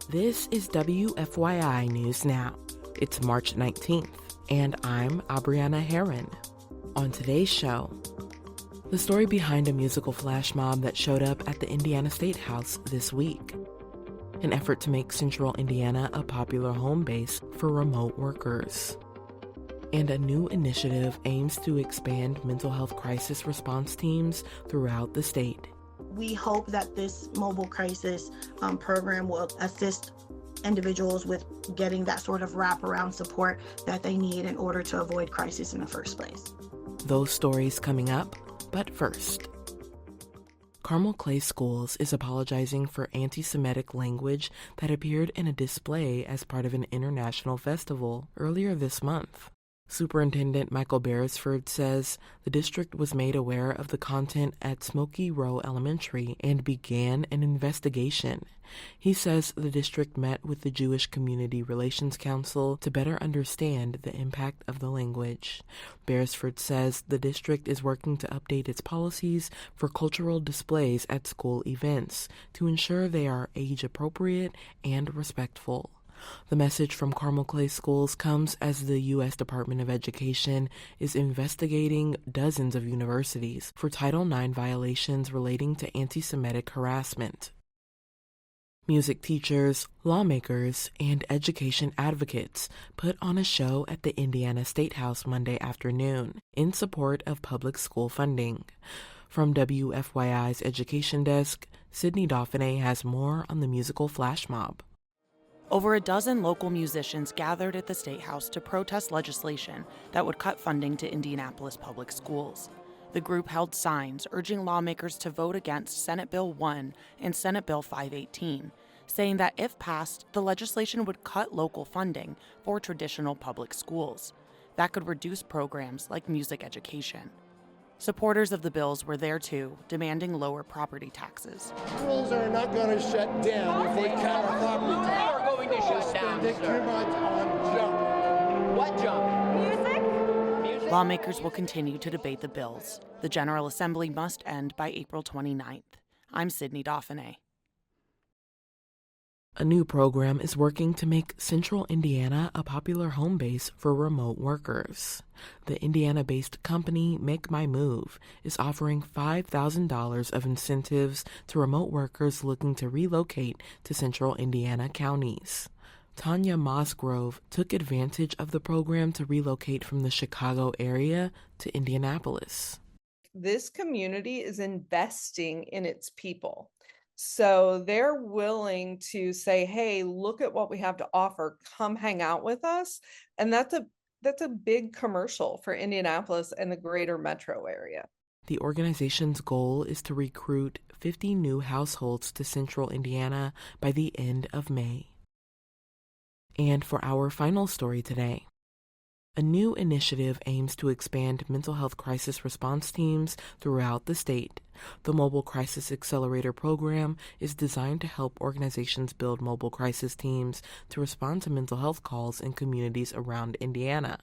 This is WFYI News Now. It's March 19th, and I'm Abriana Herron. On today's show, the story behind a musical flash mob that showed up at the Indiana Statehouse this week, an effort to make Central Indiana a popular home base for remote workers, and a new initiative aims to expand mental health crisis response teams throughout the state. We hope that this mobile crisis program will assist individuals with getting that sort of wraparound support that they need in order to avoid crisis in the first place. Those stories coming up, but first. Carmel Clay Schools is apologizing for anti-Semitic language that appeared in a display as part of an international festival earlier this month. Superintendent Michael Beresford says the district was made aware of the content at Smoky Row Elementary and began an investigation. He says the district met with the Jewish Community Relations Council to better understand the impact of the language. Beresford says the district is working to update its policies for cultural displays at school events to ensure they are age-appropriate and respectful. The message from Carmel Clay Schools comes as the U.S. Department of Education is investigating dozens of universities for Title IX violations relating to anti-Semitic harassment. Music teachers, lawmakers, and education advocates put on a show at the Indiana Statehouse Monday afternoon in support of public school funding. From WFYI's Education Desk, Sydney Daudelin has more on the musical flash mob. Over a dozen local musicians gathered at the State House to protest legislation that would cut funding to Indianapolis public schools. The group held signs urging lawmakers to vote against Senate Bill 1 and Senate Bill 518, saying that if passed, the legislation would cut local funding for traditional public schools. That could reduce programs like music education. Supporters of the bills were there too, demanding lower property taxes. Schools are not going to shut down if we cut our property tax. They are going to shut down, Spending too much on junk. What junk? Music? Lawmakers will continue to debate the bills. The General Assembly must end by April 29th. I'm Sydney Daudelin. A new program is working to make Central Indiana a popular home base for remote workers. The Indiana-based company Make My Move is offering $5,000 of incentives to remote workers looking to relocate to Central Indiana counties. Tanya Mosgrove took advantage of the program to relocate from the Chicago area to Indianapolis. This community is investing in its people. So they're willing to say, hey, look at what we have to offer. Come hang out with us. And that's a big commercial for Indianapolis and the greater metro area. The organization's goal is to recruit 50 new households to Central Indiana by the end of May. And for our final story today, a new initiative aims to expand mental health crisis response teams throughout the state. The Mobile Crisis Accelerator program is designed to help organizations build mobile crisis teams to respond to mental health calls in communities around Indiana.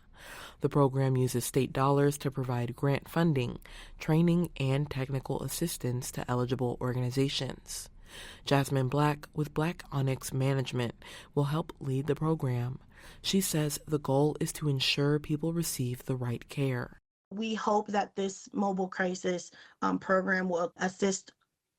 The program uses state dollars to provide grant funding, training, and technical assistance to eligible organizations. Jasmine Black with Black Onyx Management will help lead the program. She says the goal is to ensure people receive the right care. We hope that this mobile crisis program will assist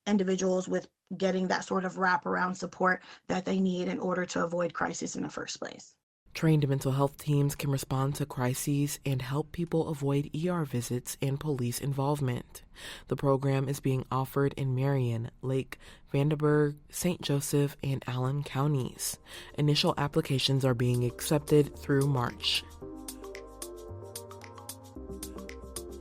individuals with getting that sort of wraparound support that they need in order to avoid crisis in the first place. Trained mental health teams can respond to crises and help people avoid ER visits and police involvement. The program is being offered in Marion, Lake, Vandenberg, St. Joseph, and Allen counties. Initial applications are being accepted through March.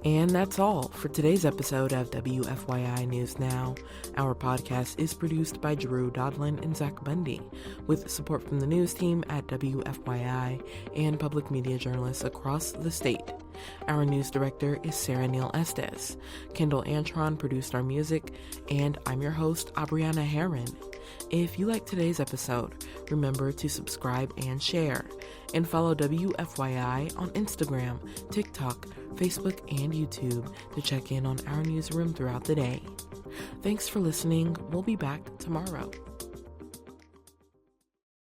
And that's all for today's episode of WFYI News Now. Our podcast is produced by Drew Daudelin and Zach Bundy, with support from the news team at WFYI and public media journalists across the state. Our news director is Sarah Neal-Estes. Kendall Antron produced our music, and I'm your host, Abriana Herron. If you like today's episode, remember to subscribe and share, and follow WFYI on Instagram, TikTok, Facebook, and YouTube to check in on our newsroom throughout the day. Thanks for listening. We'll be back tomorrow.